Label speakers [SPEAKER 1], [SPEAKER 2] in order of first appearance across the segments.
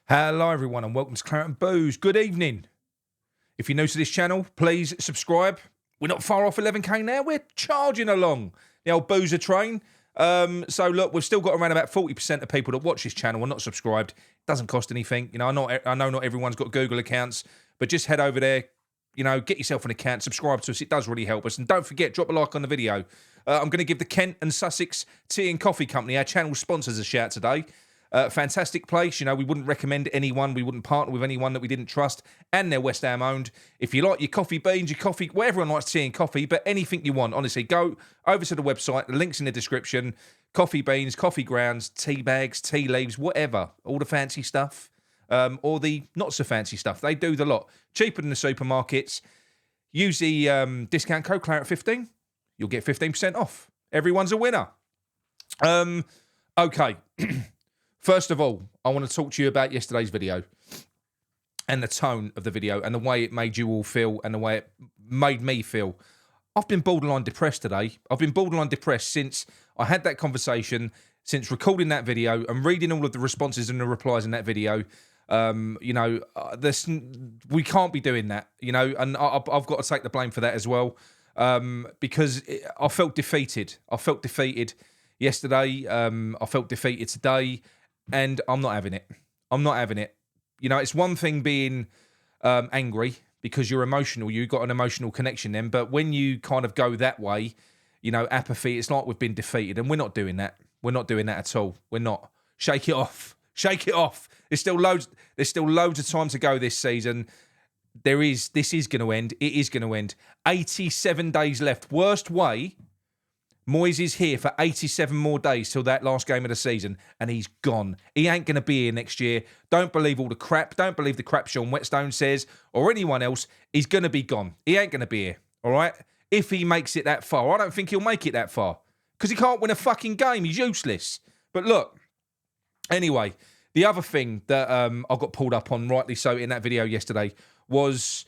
[SPEAKER 1] Hello everyone and welcome to Claret and Booze. Good evening. If you're new to this channel, please subscribe. We're not far off 11k now. We're charging along the old boozer train. So look, we've still got around about 40% of people that watch this channel are not subscribed. It doesn't cost anything. You know, I know not everyone's got Google accounts, but just head over there, you know, get yourself an account, subscribe to us. It does really help us. And don't forget, drop a like on the video. I'm going to give the Kent and Sussex Tea and Coffee Company, our channel sponsors, a shout today. Fantastic place. You know, we wouldn't recommend anyone. We wouldn't partner with anyone that we didn't trust. And they're West Ham owned. If you like your coffee beans, your coffee, well, everyone likes tea and coffee, but anything you want, honestly, go over to the website. The link's in the description. Coffee beans, coffee grounds, tea bags, tea leaves, whatever. All the fancy stuff. Or the not so fancy stuff. They do the lot. Cheaper than the supermarkets. Use the discount code Claret15. You'll get 15% off. Everyone's a winner. Okay. First of all, I want to talk to you about yesterday's video and the tone of the video and the way it made you all feel and the way it made me feel. I've been borderline depressed today. I've been borderline depressed since I had that conversation, since recording that video and reading all of the responses and the replies in that video. You know, we can't be doing that, you know, and I've got to take the blame for that as well, because I felt defeated. I felt defeated yesterday. I felt defeated today. And I'm not having it. I'm not having it. You know, it's one thing being angry because you're emotional. You've got an emotional connection then. But when you kind of go that way, you know, apathy, it's like we've been defeated. And we're not doing that. We're not doing that at all. We're not. Shake it off. Shake it off. There's still loads of time to go this season. This is going to end. It is going to end. 87 days left. Worst way, Moyes is here for 87 more days till that last game of the season, and he's gone. He ain't going to be here next year. Don't believe all the crap. Don't believe the crap Sean Whetstone says or anyone else. He's going to be gone. He ain't going to be here, all right? If he makes it that far. I don't think he'll make it that far because he can't win a fucking game. He's useless. But look, anyway, the other thing that I got pulled up on, rightly so, in that video yesterday was...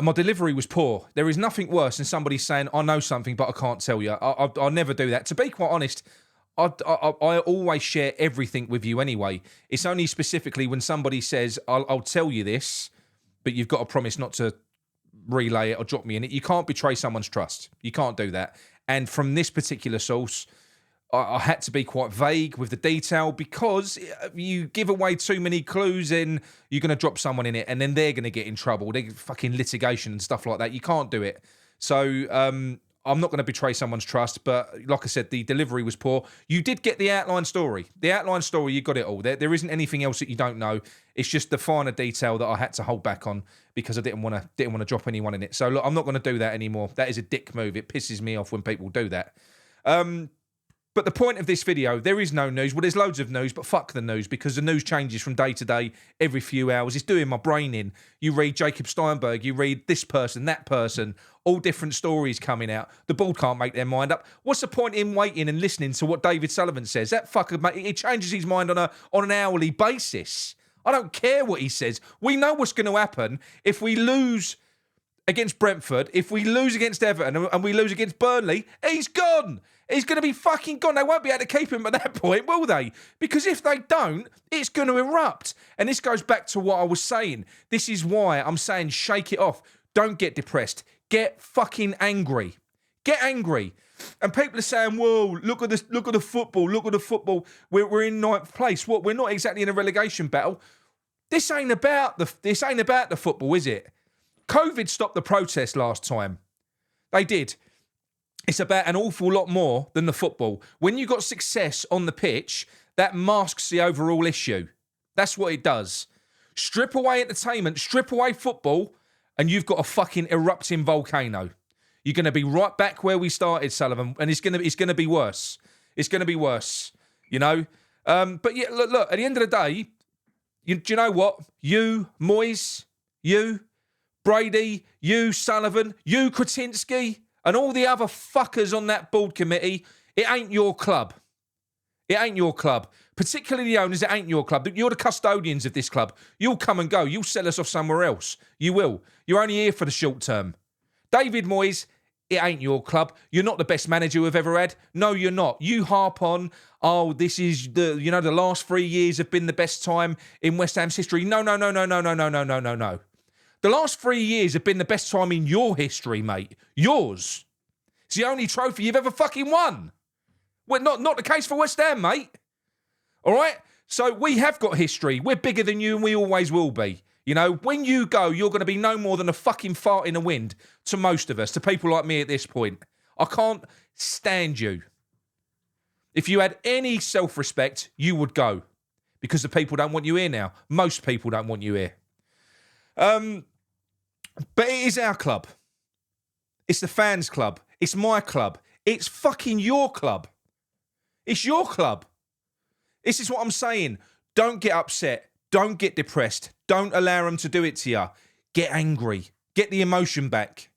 [SPEAKER 1] my delivery was poor. There is nothing worse than somebody saying, I know something, but I can't tell you. I'll never do that. To be quite honest, I always share everything with you anyway. It's only specifically when somebody says, I'll tell you this, but you've got to promise not to relay it or drop me in it. You can't betray someone's trust. You can't do that. And from this particular source, I had to be quite vague with the detail because you give away too many clues and you're going to drop someone in it and then they're going to get in trouble. They fucking litigation and stuff like that. You can't do it. So I'm not going to betray someone's trust, but like I said, the delivery was poor. You did get the outline story. The outline story, you got it all. There isn't anything else that you don't know. It's just the finer detail that I had to hold back on because I didn't want to drop anyone in it. So look, I'm not going to do that anymore. That is a dick move. It pisses me off when people do that. But the point of this video, there is no news. Well, there's loads of news, but fuck the news because the news changes from day to day, every few hours. It's doing my brain in. You read Jacob Steinberg, you read this person, that person, all different stories coming out. The board can't make their mind up. What's the point in waiting and listening to what David Sullivan says? That fucker, mate, it changes his mind on an hourly basis. I don't care what he says. We know what's going to happen if we lose against Brentford, if we lose against Everton and we lose against Burnley, he's gone. He's going to be fucking gone. They won't be able to keep him at that point, will they? Because if they don't, it's going to erupt. And this goes back to what I was saying. This is why I'm saying shake it off. Don't get depressed. Get fucking angry. Get angry. And people are saying, whoa, look at the football. Look at the football. We're in ninth place. What? We're not exactly in a relegation battle. This ain't about the football, is it? COVID stopped the protest last time. They did. It's about an awful lot more than the football. When you got success on the pitch, that masks the overall issue. That's what it does. Strip away entertainment, strip away football, and you've got a fucking erupting volcano. You're going to be right back where we started, Sullivan, and it's going to be worse. It's going to be worse, you know? But yeah, look, at the end of the day, do you know what? You, Moyes, you, Brady, you, Sullivan, you, Kretinsky, and all the other fuckers on that board committee, it ain't your club. It ain't your club. Particularly the owners, it ain't your club. You're the custodians of this club. You'll come and go. You'll sell us off somewhere else. You will. You're only here for the short term. David Moyes, It ain't your club. You're not the best manager we've ever had. No, you're not. You harp on, oh, this is the last 3 years have been the best time in West Ham's history. No. The last 3 years have been the best time in your history, mate. Yours. It's the only trophy you've ever fucking won. Well, not the case for West Ham, mate. All right? So we have got history. We're bigger than you and we always will be. You know, when you go, you're going to be no more than a fucking fart in the wind to most of us, to people like me at this point. I can't stand you. If you had any self-respect, you would go. Because the people don't want you here now. Most people don't want you here. But it is our club. It's the fans' club. It's my club. It's fucking your club. It's your club. This is what I'm saying. Don't get upset. Don't get depressed. Don't allow them to do it to you. Get angry. Get the emotion back.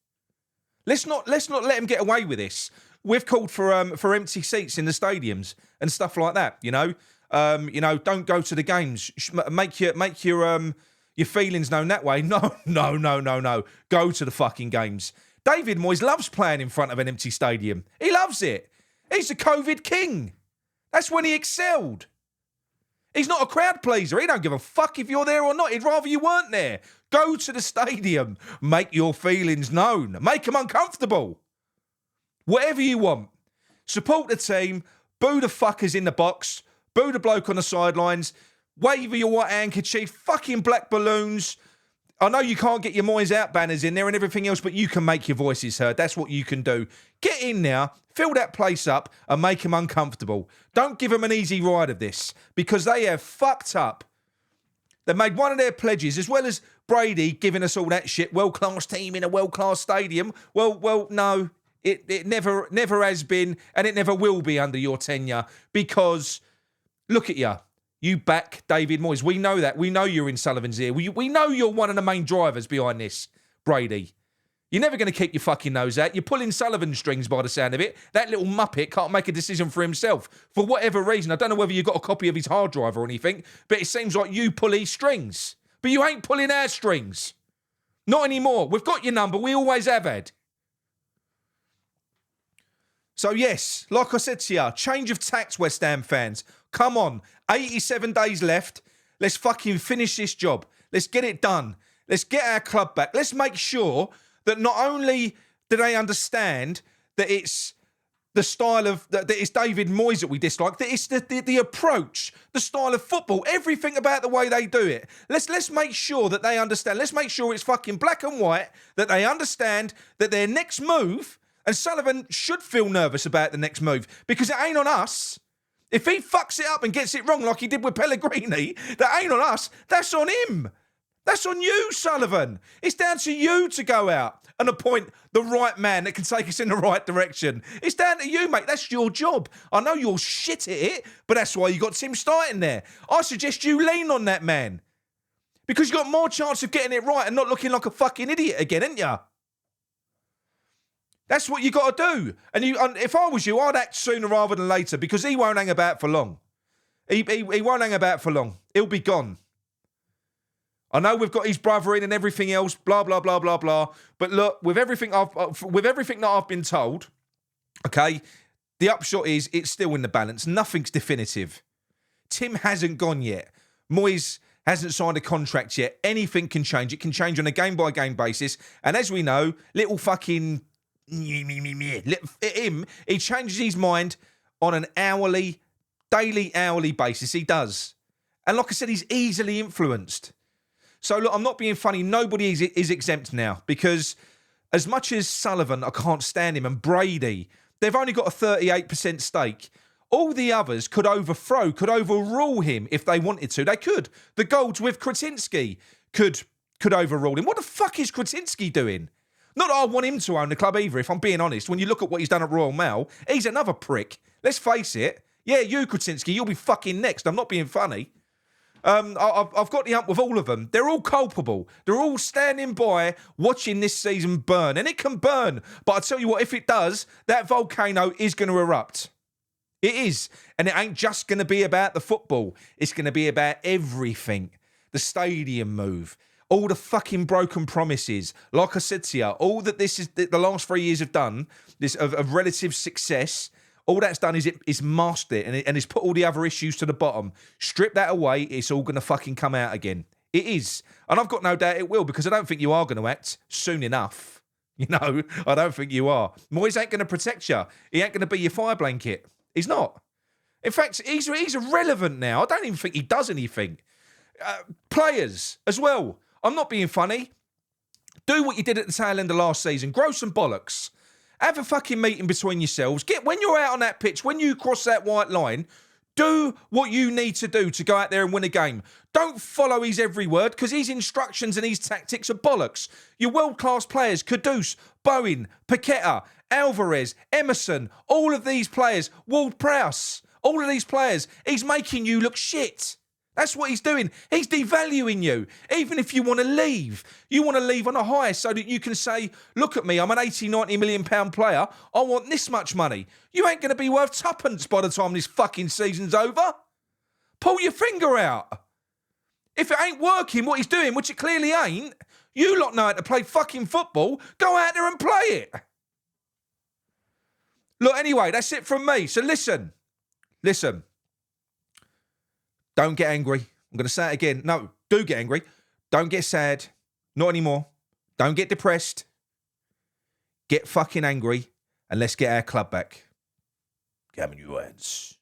[SPEAKER 1] Let's not let them get away with this. We've called for empty seats in the stadiums and stuff like that. Don't go to the games. Make your feelings known that way. No. Go to the fucking games. David Moyes loves playing in front of an empty stadium. He loves it. He's the COVID king. That's when he excelled. He's not a crowd pleaser. He don't give a fuck if you're there or not. He'd rather you weren't there. Go to the stadium. Make your feelings known. Make them uncomfortable. Whatever you want. Support the team. Boo the fuckers in the box. Boo the bloke on the sidelines. Wave your white handkerchief. Fucking black balloons. I know you can't get your Moyes out banners in there and everything else, but you can make your voices heard. That's what you can do. Get in now, fill that place up and make them uncomfortable. Don't give them an easy ride of this because they have fucked up. They made one of their pledges, as well as Brady giving us all that shit, world-class team in a world-class stadium. Well, no, it never has been and it never will be under your tenure because look at you. You back David Moyes. We know that. We know you're in Sullivan's ear. We know you're one of the main drivers behind this, Brady. You're never going to keep your fucking nose out. You're pulling Sullivan's strings by the sound of it. That little muppet can't make a decision for himself. For whatever reason, I don't know whether you've got a copy of his hard drive or anything, but it seems like you pull his strings. But you ain't pulling our strings. Not anymore. We've got your number. We always have had. So yes, like I said to you, change of tact, West Ham fans. Come on, 87 days left. Let's fucking finish this job. Let's get it done. Let's get our club back. Let's make sure that not only do they understand that it's the style of, that it's David Moyes that we dislike, that it's the approach, the style of football, everything about the way they do it. Let's make sure that they understand. Let's make sure it's fucking black and white, that they understand that their next move, and Sullivan should feel nervous about the next move, because it ain't on us. If he fucks it up and gets it wrong like he did with Pellegrini, that ain't on us. That's on him. That's on you, Sullivan. It's down to you to go out and appoint the right man that can take us in the right direction. It's down to you, mate. That's your job. I know you're shit at it, but that's why you got Tim Stighton there. I suggest you lean on that man because you've got more chance of getting it right and not looking like a fucking idiot again, ain't you? That's what you got to do. And if I was you, I'd act sooner rather than later because he won't hang about for long. He won't hang about for long. He'll be gone. I know we've got his brother in and everything else, blah, blah, blah, blah, blah. But look, with everything that I've been told, okay, the upshot is it's still in the balance. Nothing's definitive. Tim hasn't gone yet. Moyes hasn't signed a contract yet. Anything can change. It can change on a game-by-game basis. And as we know, little fucking... him, he changes his mind on an daily hourly basis. He does. And like I said, he's easily influenced. So look, I'm not being funny. Nobody is exempt now because as much as Sullivan, I can't stand him, and Brady, they've only got a 38% stake. All the others could overrule him if they wanted to. They could. The Golds with Kretinsky could overrule him. What the fuck is Kretinsky doing? Not that I want him to own the club either, if I'm being honest. When you look at what he's done at Royal Mail, he's another prick. Let's face it. Yeah, you, Kretinsky, you'll be fucking next. I'm not being funny. I've got the hump with all of them. They're all culpable. They're all standing by, watching this season burn. And it can burn. But I tell you what, if it does, that volcano is going to erupt. It is. And it ain't just going to be about the football. It's going to be about everything. The stadium move. all the fucking broken promises, like I said to you, all that this is the last 3 years have done, this of relative success, all that's done is it's masked it and it's put all the other issues to the bottom. Strip that away, it's all going to fucking come out again. It is. And I've got no doubt it will, because I don't think you are going to act soon enough. You know, I don't think you are. Moyes ain't going to protect you. He ain't going to be your fire blanket. He's not. In fact, he's irrelevant now. I don't even think he does anything. Players as well. I'm not being funny. Do what you did at the tail end of last season. Grow some bollocks. Have a fucking meeting between yourselves. When you're out on that pitch, when you cross that white line, do what you need to do to go out there and win a game. Don't follow his every word, because his instructions and his tactics are bollocks. Your world-class players, Kudus, Bowen, Paqueta, Alvarez, Emerson, all of these players, Ward-Prowse, all of these players, he's making you look shit. That's what he's doing. He's devaluing you. Even if you want to leave, you want to leave on a high so that you can say, look at me, I'm an 80, 90 million pound player. I want this much money. You ain't going to be worth tuppence by the time this fucking season's over. Pull your finger out. If it ain't working, what he's doing, which it clearly ain't, you lot know how to play fucking football. Go out there and play it. Look, anyway, that's it from me. So listen. Don't get angry. I'm going to say it again. No, do get angry. Don't get sad. Not anymore. Don't get depressed. Get fucking angry and let's get our club back. Come in your hands.